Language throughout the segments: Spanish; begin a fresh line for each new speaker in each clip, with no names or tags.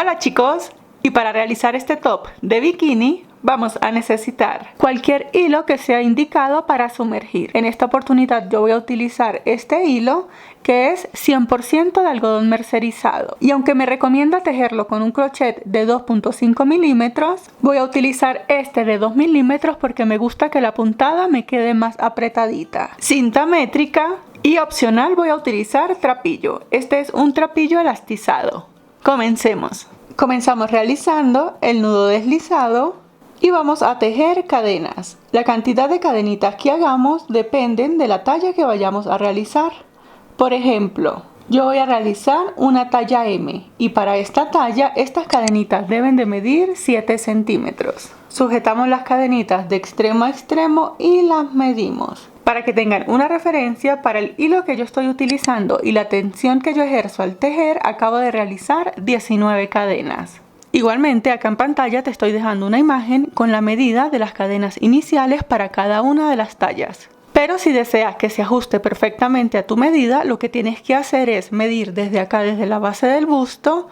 Hola chicos, y para realizar este top de bikini vamos a necesitar cualquier hilo que sea indicado para sumergir. En esta oportunidad yo voy a utilizar este hilo que es 100% de algodón mercerizado. Y aunque me recomienda tejerlo con un crochet de 2.5 milímetros, voy a utilizar este de 2 milímetros porque me gusta que la puntada me quede más apretadita. Cinta métrica y opcional voy a utilizar trapillo. Este es un trapillo elastizado. Comencemos. Comenzamos realizando el nudo deslizado y vamos a tejer cadenas. La cantidad de cadenitas que hagamos dependen de la talla que vayamos a realizar. Por ejemplo, yo voy a realizar una talla M y para esta talla estas cadenitas deben de medir 7 centímetros. Sujetamos las cadenitas de extremo a extremo y las medimos. Para que tengan una referencia, para el hilo que yo estoy utilizando y la tensión que yo ejerzo al tejer, acabo de realizar 19 cadenas. Igualmente, acá en pantalla te estoy dejando una imagen con la medida de las cadenas iniciales para cada una de las tallas. Pero si deseas que se ajuste perfectamente a tu medida, lo que tienes que hacer es medir desde acá, desde la base del busto,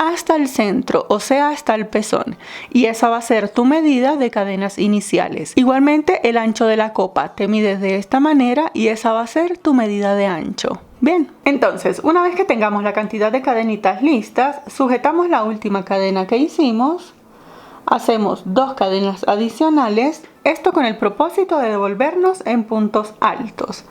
hasta el centro, o sea hasta el pezón, y esa va a ser tu medida de cadenas iniciales. Igualmente el ancho de la copa te mides de esta manera y esa va a ser tu medida de ancho. Bien, entonces una vez que tengamos la cantidad de cadenitas listas, sujetamos la última cadena que hicimos, hacemos 2 cadenas adicionales, esto con el propósito de devolvernos en puntos altos.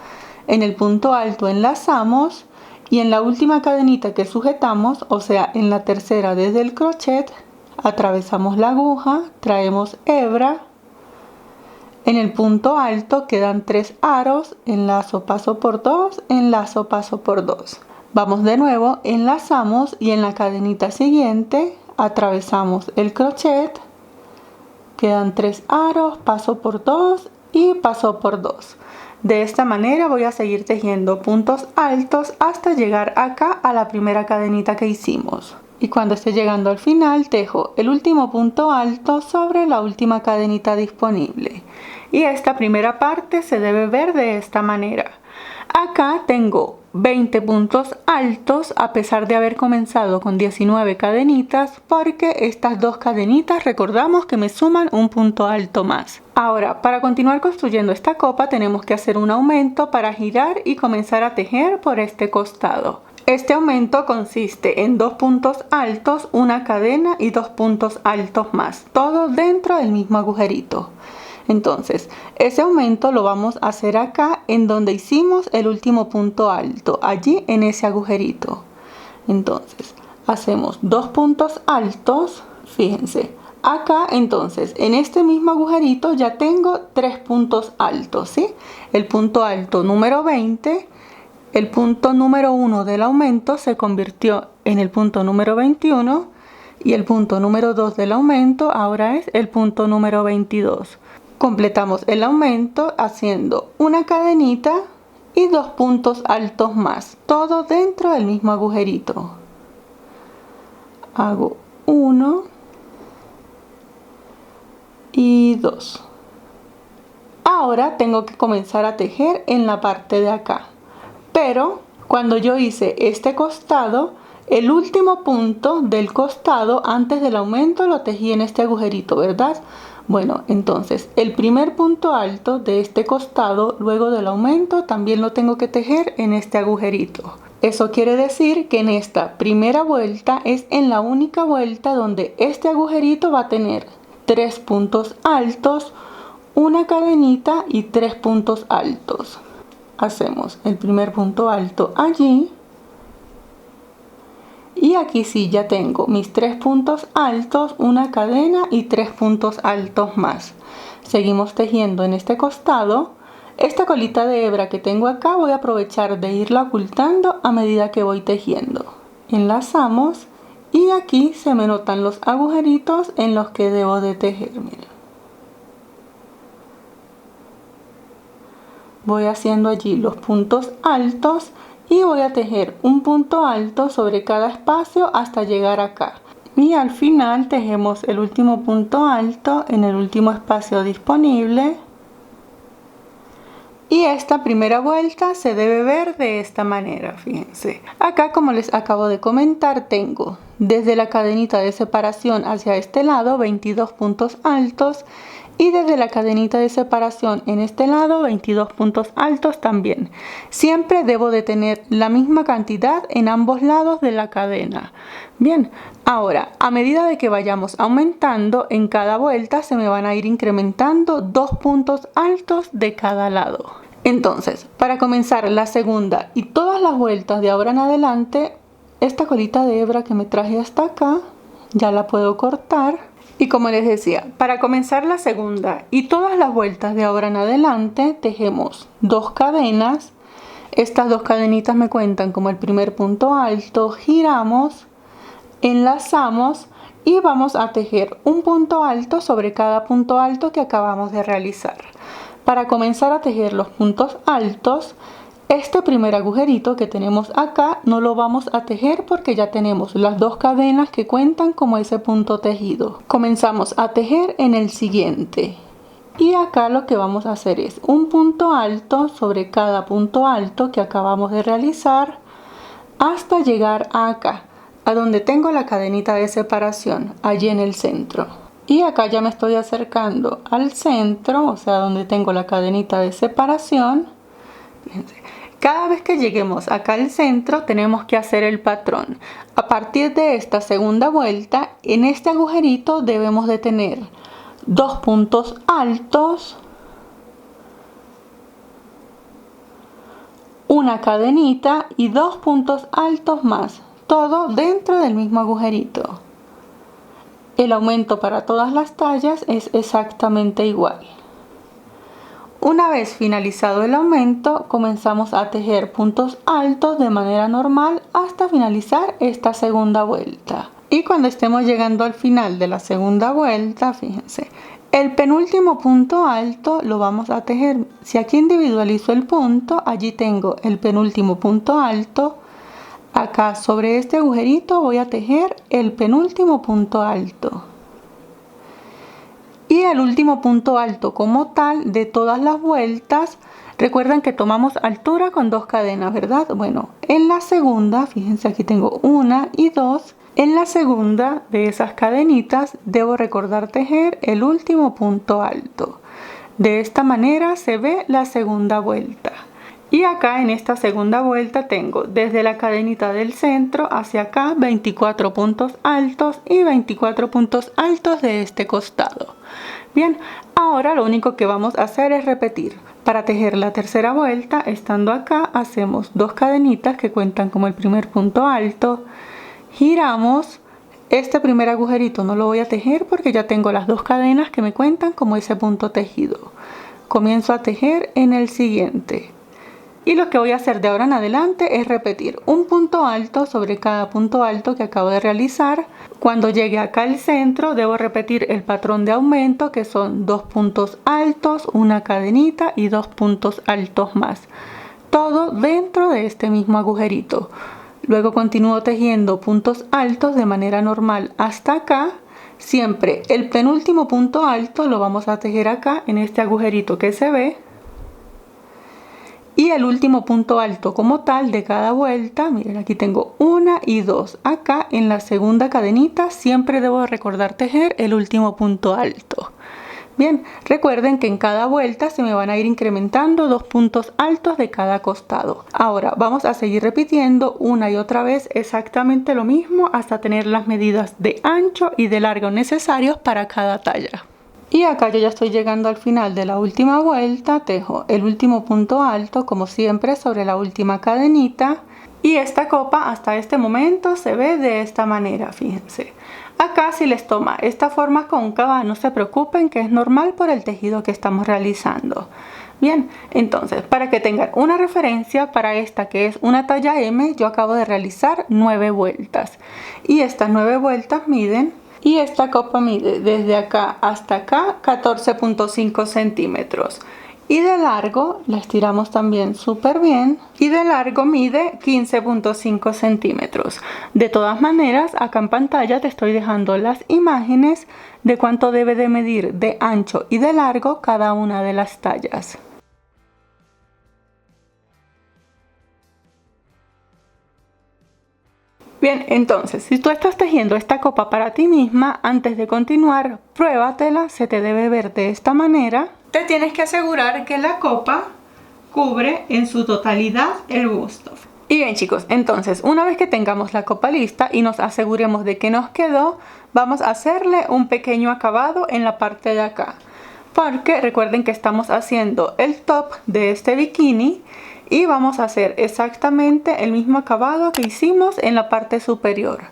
En el punto alto enlazamos y en la última cadenita que sujetamos, o sea en la tercera desde el crochet, atravesamos la aguja, traemos hebra, en el punto alto quedan 3 aros, enlazo paso por 2, enlazo paso por 2. Vamos de nuevo, enlazamos y en la cadenita siguiente atravesamos el crochet, quedan 3 aros, paso por 2 y paso por 2. De esta manera voy a seguir tejiendo puntos altos hasta llegar acá a la primera cadenita que hicimos. Y cuando esté llegando al final tejo el último punto alto sobre la última cadenita disponible. Y esta primera parte se debe ver de esta manera. Acá tengo 20 puntos altos a pesar de haber comenzado con 19 cadenitas porque estas 2 cadenitas recordamos que me suman un punto alto más. Ahora, para continuar construyendo esta copa tenemos que hacer un aumento para girar y comenzar a tejer por este costado. Este aumento consiste en 2 puntos altos, una cadena y 2 puntos altos más, todo dentro del mismo agujerito. Entonces, ese aumento lo vamos a hacer acá en donde hicimos el último punto alto, allí en ese agujerito. Entonces, hacemos 2 puntos altos, fíjense. Acá entonces, en este mismo agujerito ya tengo 3 puntos altos, ¿sí? El punto alto número 20, el punto número 1 del aumento se convirtió en el punto número 21 y el punto número 2 del aumento ahora es el punto número 22. Completamos el aumento haciendo una cadenita y 2 puntos altos más, todo dentro del mismo agujerito. Hago 1 y 2. Ahora tengo que comenzar a tejer en la parte de acá. Pero cuando yo hice este costado, el último punto del costado antes del aumento lo tejí en este agujerito, ¿verdad? Bueno, entonces el primer punto alto de este costado luego del aumento también lo tengo que tejer en este agujerito. Eso quiere decir que en esta primera vuelta es en la única vuelta donde este agujerito va a tener 3 puntos altos, una cadenita y 3 puntos altos. Hacemos el primer punto alto allí y aquí sí ya tengo mis 3 puntos altos, una cadena y 3 puntos altos más. Seguimos tejiendo en este costado. Esta colita de hebra que tengo acá voy a aprovechar de irla ocultando a medida que voy tejiendo. Enlazamos y aquí se me notan los agujeritos en los que debo de tejer. Miren. Voy haciendo allí los puntos altos y voy a tejer un punto alto sobre cada espacio hasta llegar acá. Y al final tejemos el último punto alto en el último espacio disponible. Y esta primera vuelta se debe ver de esta manera, fíjense. Acá, como les acabo de comentar, tengo desde la cadenita de separación hacia este lado 22 puntos altos y desde la cadenita de separación en este lado 22 puntos altos también. Siempre debo de tener la misma cantidad en ambos lados de la cadena. Bien, ahora a medida de que vayamos aumentando, en cada vuelta se me van a ir incrementando 2 puntos altos de cada lado. Entonces, para comenzar la segunda y todas las vueltas de ahora en adelante, esta colita de hebra que me traje hasta acá ya la puedo cortar. Y como les decía, para comenzar la segunda y todas las vueltas de ahora en adelante, tejemos 2 cadenas. Estas 2 cadenitas me cuentan como el primer punto alto. Giramos, enlazamos y vamos a tejer un punto alto sobre cada punto alto que acabamos de realizar. Para comenzar a tejer los puntos altos, este primer agujerito que tenemos acá no lo vamos a tejer porque ya tenemos las 2 cadenas que cuentan como ese punto tejido. Comenzamos a tejer en el siguiente. Y acá lo que vamos a hacer es un punto alto sobre cada punto alto que acabamos de realizar hasta llegar acá, a donde tengo la cadenita de separación, allí en el centro. Y acá ya me estoy acercando al centro, o sea, donde tengo la cadenita de separación. Fíjense. Cada vez que lleguemos acá al centro tenemos que hacer el patrón. A partir de esta segunda vuelta, en este agujerito debemos de tener 2 puntos altos, una cadenita y 2 puntos altos más, todo dentro del mismo agujerito. El aumento para todas las tallas es exactamente igual. Una vez finalizado el aumento, comenzamos a tejer puntos altos de manera normal hasta finalizar esta segunda vuelta. Y cuando estemos llegando al final de la segunda vuelta, fíjense, el penúltimo punto alto lo vamos a tejer. Si aquí individualizo el punto, allí tengo el penúltimo punto alto. Acá sobre este agujerito voy a tejer el penúltimo punto alto. Y el último punto alto como tal de todas las vueltas. Recuerden que tomamos altura con 2 cadenas, ¿verdad? Bueno, en la segunda, fíjense, aquí tengo 1 y 2. En la segunda de esas cadenitas debo recordar tejer el último punto alto. De esta manera se ve la segunda vuelta. Y acá en esta segunda vuelta tengo desde la cadenita del centro hacia acá 24 puntos altos y 24 puntos altos de este costado. Bien, ahora lo único que vamos a hacer es repetir. Para tejer la tercera vuelta, estando acá, hacemos 2 cadenitas que cuentan como el primer punto alto. Giramos. Este primer agujerito no lo voy a tejer porque ya tengo las 2 cadenas que me cuentan como ese punto tejido. Comienzo a tejer en el siguiente. Y lo que voy a hacer de ahora en adelante es repetir un punto alto sobre cada punto alto que acabo de realizar. Cuando llegue acá al centro debo repetir el patrón de aumento, que son 2 puntos altos, una cadenita y 2 puntos altos más. Todo dentro de este mismo agujerito. Luego continúo tejiendo puntos altos de manera normal hasta acá. Siempre el penúltimo punto alto lo vamos a tejer acá en este agujerito que se ve. Y el último punto alto como tal de cada vuelta, miren, aquí tengo 1 y 2. Acá en la segunda cadenita siempre debo recordar tejer el último punto alto. Bien, recuerden que en cada vuelta se me van a ir incrementando 2 puntos altos de cada costado. Ahora vamos a seguir repitiendo una y otra vez exactamente lo mismo hasta tener las medidas de ancho y de largo necesarios para cada talla. Y acá yo ya estoy llegando al final de la última vuelta, tejo el último punto alto como siempre sobre la última cadenita. Y esta copa hasta este momento se ve de esta manera, fíjense. Acá si les toma esta forma cóncava, no se preocupen que es normal por el tejido que estamos realizando. Bien, entonces para que tengan una referencia, para esta que es una talla M, yo acabo de realizar 9 vueltas. Y estas 9 vueltas miden, y esta copa mide desde acá hasta acá 14.5 centímetros. Y de largo la estiramos también súper bien. Y de largo mide 15.5 centímetros. De todas maneras, acá en pantalla te estoy dejando las imágenes de cuánto debe de medir de ancho y de largo cada una de las tallas. Bien, entonces, si tú estás tejiendo esta copa para ti misma, antes de continuar, pruébatela, se te debe ver de esta manera. Te tienes que asegurar que la copa cubre en su totalidad el busto. Y bien chicos, entonces una vez que tengamos la copa lista y nos aseguremos de que nos quedó, vamos a hacerle un pequeño acabado en la parte de acá. Porque recuerden que estamos haciendo el top de este bikini y vamos a hacer exactamente el mismo acabado que hicimos en la parte superior.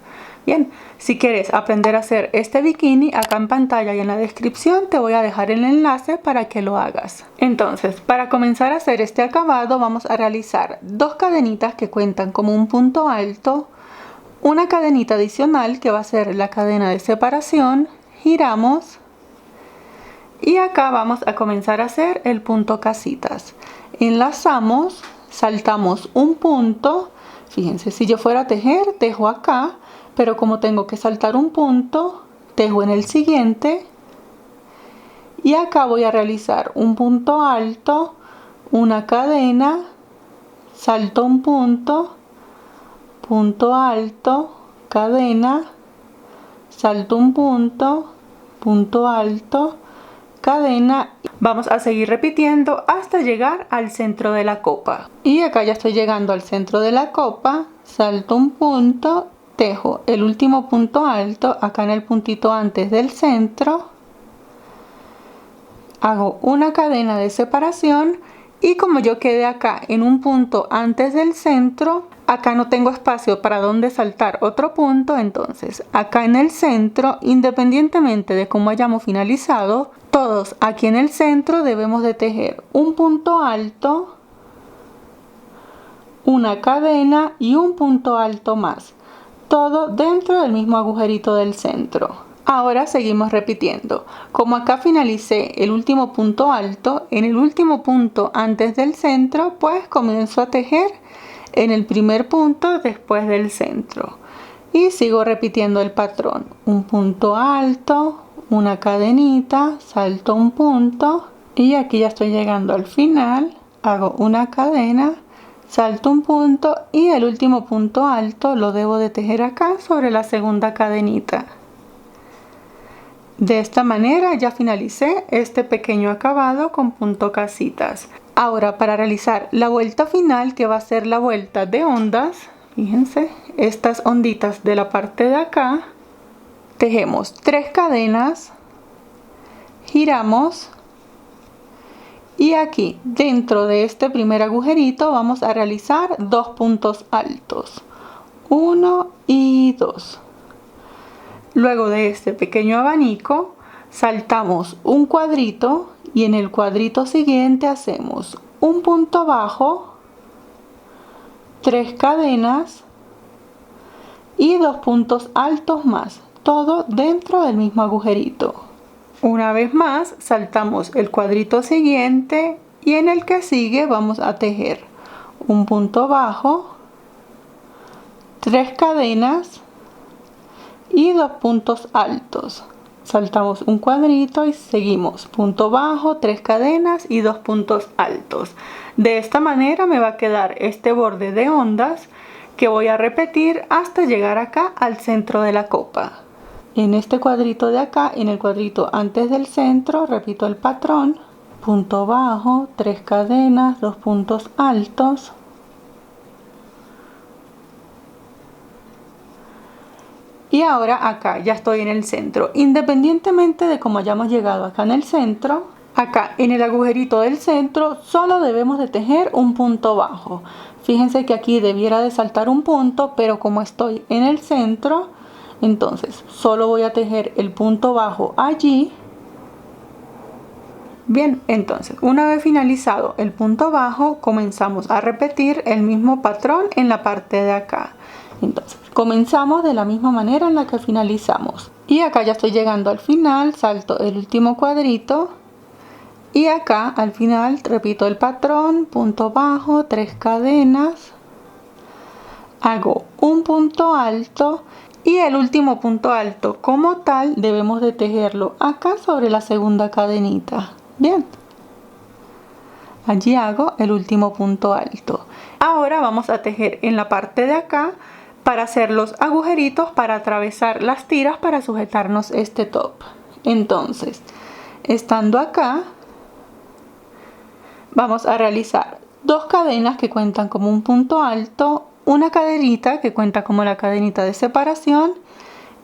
Bien, si quieres aprender a hacer este bikini, acá en pantalla y en la descripción te voy a dejar el enlace para que lo hagas. Entonces, para comenzar a hacer este acabado vamos a realizar 2 cadenitas que cuentan como un punto alto, una cadenita adicional que va a ser la cadena de separación, giramos y acá vamos a comenzar a hacer el punto casitas. Enlazamos, saltamos un punto. Fíjense, si yo fuera a tejer, tejo acá, pero como tengo que saltar un punto, tejo en el siguiente. Y acá voy a realizar un punto alto, una cadena, salto un punto, punto alto, cadena, salto un punto, punto alto, cadena. Vamos a seguir repitiendo hasta llegar al centro de la copa. Y acá ya estoy llegando al centro de la copa, salto un punto, tejo el último punto alto acá en el puntito antes del centro, hago una cadena de separación y como yo quedé acá en un punto antes del centro, acá no tengo espacio para donde saltar otro punto, entonces acá en el centro, independientemente de cómo hayamos finalizado, todos aquí en el centro debemos de tejer un punto alto, una cadena y un punto alto más, todo dentro del mismo agujerito del centro. Ahora seguimos repitiendo. Como acá finalicé el último punto alto, en el último punto antes del centro, pues comienzo a tejer en el primer punto después del centro. Y sigo repitiendo el patrón. Un punto alto, una cadenita, salto un punto y aquí ya estoy llegando al final. Hago una cadena, salto un punto y el último punto alto lo debo de tejer acá sobre la segunda cadenita. De esta manera ya finalicé este pequeño acabado con punto casitas. Ahora para realizar la vuelta final, que va a ser la vuelta de ondas, fíjense, estas onditas de la parte de acá, tejemos 3 cadenas, giramos y aquí dentro de este primer agujerito vamos a realizar 2 puntos altos, 1 y 2. Luego de este pequeño abanico saltamos un cuadrito y en el cuadrito siguiente hacemos un punto bajo, 3 cadenas y 2 puntos altos más, todo dentro del mismo agujerito. Una vez más saltamos el cuadrito siguiente y en el que sigue vamos a tejer un punto bajo, 3 cadenas y 2 puntos altos. Saltamos un cuadrito y seguimos punto bajo, 3 cadenas y 2 puntos altos. De esta manera me va a quedar este borde de ondas que voy a repetir hasta llegar acá al centro de la copa. En este cuadrito de acá, en el cuadrito antes del centro, repito el patrón, punto bajo, 3 cadenas, 2 puntos altos. Y ahora acá ya estoy en el centro. Independientemente de cómo hayamos llegado acá en el centro, acá en el agujerito del centro solo debemos de tejer un punto bajo. Fíjense que aquí debiera de saltar un punto, pero como estoy en el centro, entonces solo voy a tejer el punto bajo allí. Bien, entonces una vez finalizado el punto bajo, comenzamos a repetir el mismo patrón en la parte de acá. Entonces comenzamos de la misma manera en la que finalizamos y acá ya estoy llegando al final, salto el último cuadrito y acá al final repito el patrón, punto bajo, 3 cadenas, hago un punto alto y el último punto alto como tal debemos de tejerlo acá sobre la segunda cadenita. Bien, allí hago el último punto alto. Ahora vamos a tejer en la parte de acá para hacer los agujeritos para atravesar las tiras para sujetarnos este top. Entonces, estando acá, vamos a realizar dos cadenas que cuentan como un punto alto, una cadenita que cuenta como la cadenita de separación,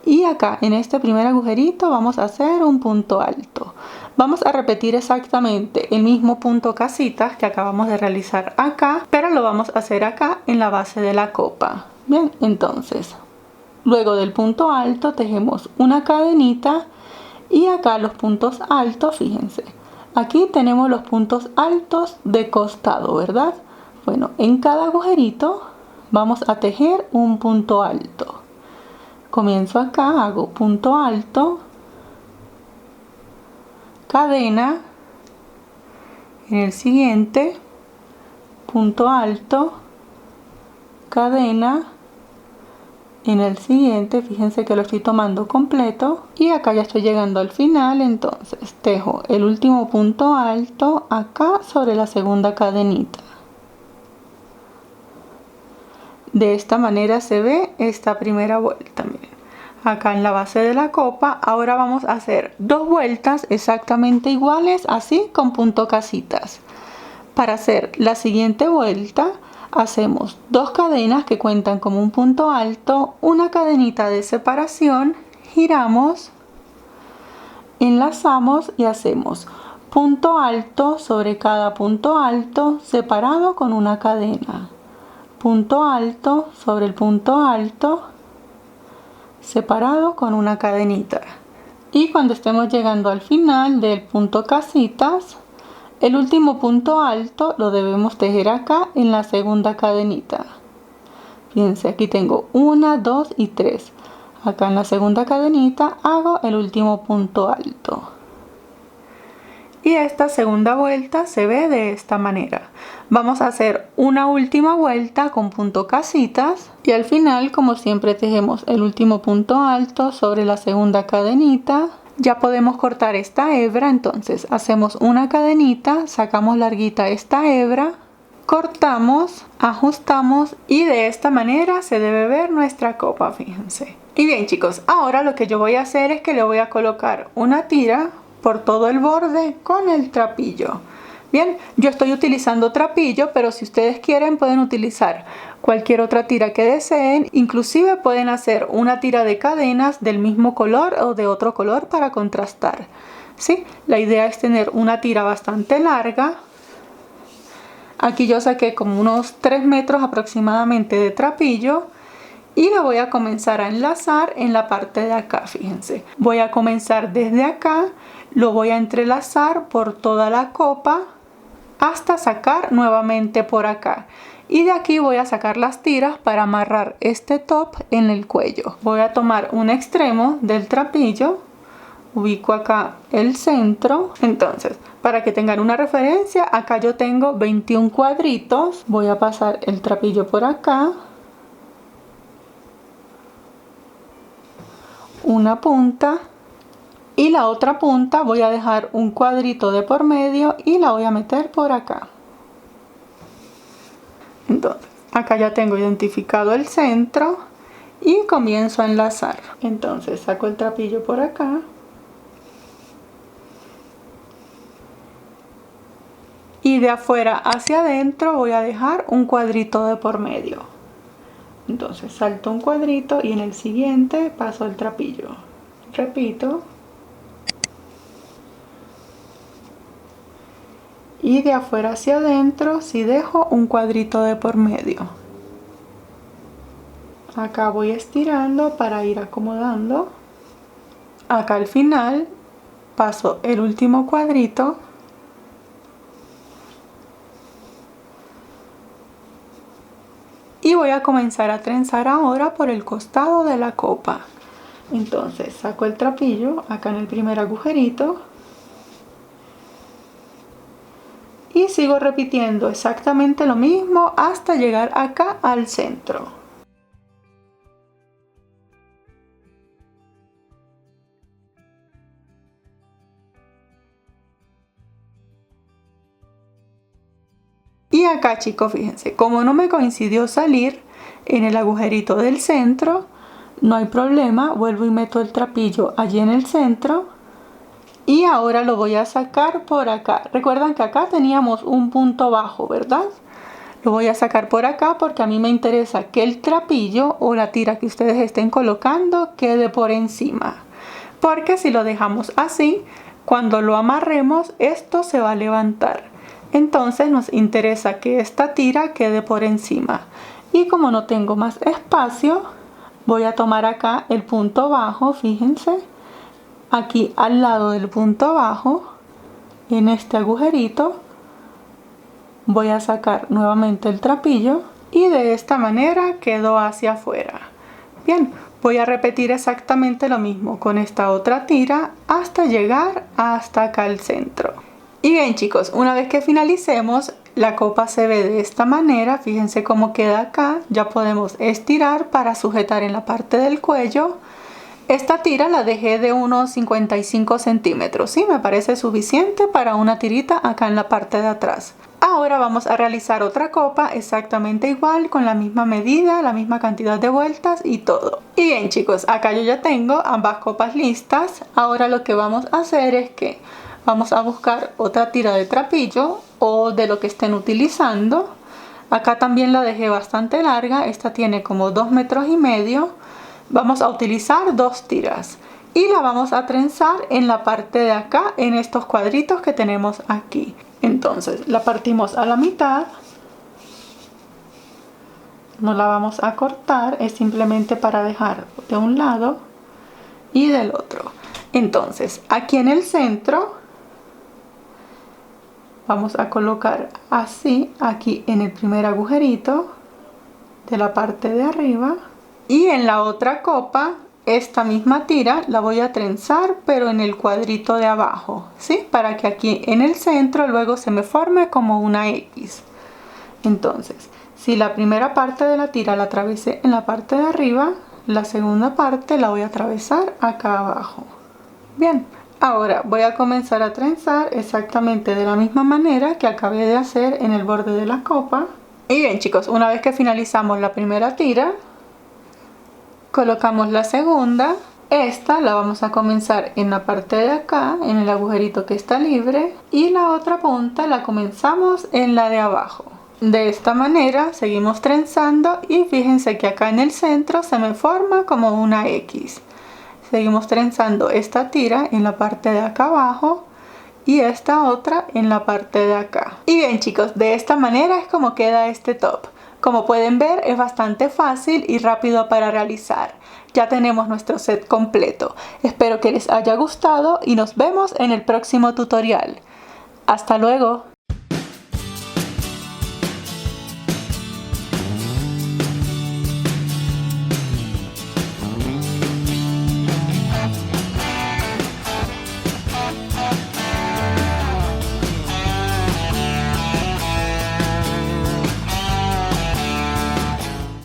y acá en este primer agujerito vamos a hacer un punto alto. Vamos a repetir exactamente el mismo punto casitas que acabamos de realizar acá, pero lo vamos a hacer acá en la base de la copa. Bien, entonces luego del punto alto tejemos una cadenita, y acá los puntos altos, fíjense, aquí tenemos los puntos altos de costado, ¿verdad? Bueno, en cada agujerito vamos a tejer un punto alto. Comienzo acá, hago punto alto, cadena, en el siguiente, punto alto, cadena, en el siguiente, fíjense que lo estoy tomando completo, y acá ya estoy llegando al final. Entonces tejo el último punto alto acá sobre la segunda cadenita. De esta manera se ve esta primera vuelta. Miren, acá en la base de la copa. Ahora vamos a hacer dos vueltas exactamente iguales, así con punto casitas. Para hacer la siguiente vuelta hacemos dos cadenas que cuentan como un punto alto, una cadenita de separación, giramos, enlazamos y hacemos punto alto sobre cada punto alto separado con una cadena, punto alto sobre el punto alto separado con una cadenita. Y cuando estemos llegando al final del punto casitas, el último punto alto lo debemos tejer acá en la segunda cadenita. Fíjense, aquí tengo 1, 2 y 3. Acá en la segunda cadenita hago el último punto alto. Y esta segunda vuelta se ve de esta manera. Vamos a hacer una última vuelta con punto casitas, y al final, como siempre, tejemos el último punto alto sobre la segunda cadenita. Ya podemos cortar esta hebra, entonces hacemos una cadenita, sacamos larguita esta hebra, cortamos, ajustamos, y de esta manera se debe ver nuestra copa, fíjense. Y bien, chicos, ahora lo que yo voy a hacer es que le voy a colocar una tira por todo el borde con el trapillo. Bien, yo estoy utilizando trapillo, pero si ustedes quieren pueden utilizar cualquier otra tira que deseen. Inclusive pueden hacer una tira de cadenas del mismo color o de otro color para contrastar. ¿Sí? La idea es tener una tira bastante larga. Aquí yo saqué como unos 3 metros aproximadamente de trapillo, y la voy a comenzar a enlazar en la parte de acá. Fíjense, voy a comenzar desde acá, lo voy a entrelazar por toda la copa hasta sacar nuevamente por acá, y de aquí voy a sacar las tiras para amarrar este top en el cuello. Voy a tomar un extremo del trapillo, ubico acá el centro. Entonces, para que tengan una referencia, acá yo tengo 21 cuadritos. Voy a pasar el trapillo por acá, una punta, y la otra punta voy a dejar un cuadrito de por medio y la voy a meter por acá. Entonces, acá ya tengo identificado el centro y comienzo a enlazar. Entonces saco el trapillo por acá, y de afuera hacia adentro voy a dejar un cuadrito de por medio. Entonces salto un cuadrito y en el siguiente paso el trapillo. Repito. Y de afuera hacia adentro sí dejo un cuadrito de por medio. Acá voy estirando para ir acomodando. Acá al final paso el último cuadrito. Y voy a comenzar a trenzar ahora por el costado de la copa. Entonces saco el trapillo acá en el primer agujerito. Y sigo repitiendo exactamente lo mismo hasta llegar acá al centro. Y acá, chicos, fíjense, como no me coincidió salir, en el agujerito del centro, no hay problema, vuelvo y meto el trapillo allí en el centro y ahora lo voy a sacar por acá. Recuerdan que acá teníamos un punto bajo, ¿verdad? Lo voy a sacar por acá porque a mí me interesa que el trapillo o la tira que ustedes estén colocando quede por encima. Porque si lo dejamos así, cuando lo amarremos, esto se va a levantar. Entonces nos interesa que esta tira quede por encima. Y como no tengo más espacio, voy a tomar acá el punto bajo, fíjense. Aquí al lado del punto bajo, en este agujerito, voy a sacar nuevamente el trapillo y de esta manera quedó hacia afuera. Bien, voy a repetir exactamente lo mismo con esta otra tira hasta llegar hasta acá al centro. Y bien chicos, una vez que finalicemos, la copa se ve de esta manera. Fíjense cómo queda acá. Ya podemos estirar para sujetar en la parte del cuello. Esta tira la dejé de unos 55 centímetros, ¿sí? Me parece suficiente para una tirita acá en la parte de atrás. Ahora vamos a realizar otra copa exactamente igual, con la misma medida, la misma cantidad de vueltas y todo. Y bien chicos, acá yo ya tengo ambas copas listas. Ahora lo que vamos a hacer es que vamos a buscar otra tira de trapillo o de lo que estén utilizando. Acá también la dejé bastante larga, esta tiene como 2,5 metros. Vamos a utilizar 2 tiras y la vamos a trenzar en la parte de acá, en estos cuadritos que tenemos aquí. Entonces la partimos a la mitad, no la vamos a cortar, es simplemente para dejar de un lado y del otro. Entonces aquí en el centro vamos a colocar así, aquí en el primer agujerito de la parte de arriba, y en la otra copa esta misma tira la voy a trenzar pero en el cuadrito de abajo, ¿sí? Para que aquí en el centro luego se me forme como una X. Entonces, si la primera parte de la tira la atravesé en la parte de arriba, la segunda parte la voy a atravesar acá abajo. Bien, ahora voy a comenzar a trenzar exactamente de la misma manera que acabé de hacer en el borde de la copa. Y bien chicos, una vez que finalizamos la primera tira, colocamos la segunda. Esta la vamos a comenzar en la parte de acá, en el agujerito que está libre, y la otra punta la comenzamos en la de abajo. De esta manera seguimos trenzando y fíjense que acá en el centro se me forma como una X. Seguimos trenzando esta tira en la parte de acá abajo y esta otra en la parte de acá. Y bien chicos, de esta manera es como queda este top. Como pueden ver, es bastante fácil y rápido para realizar. Ya tenemos nuestro set completo. Espero que les haya gustado y nos vemos en el próximo tutorial. ¡Hasta luego!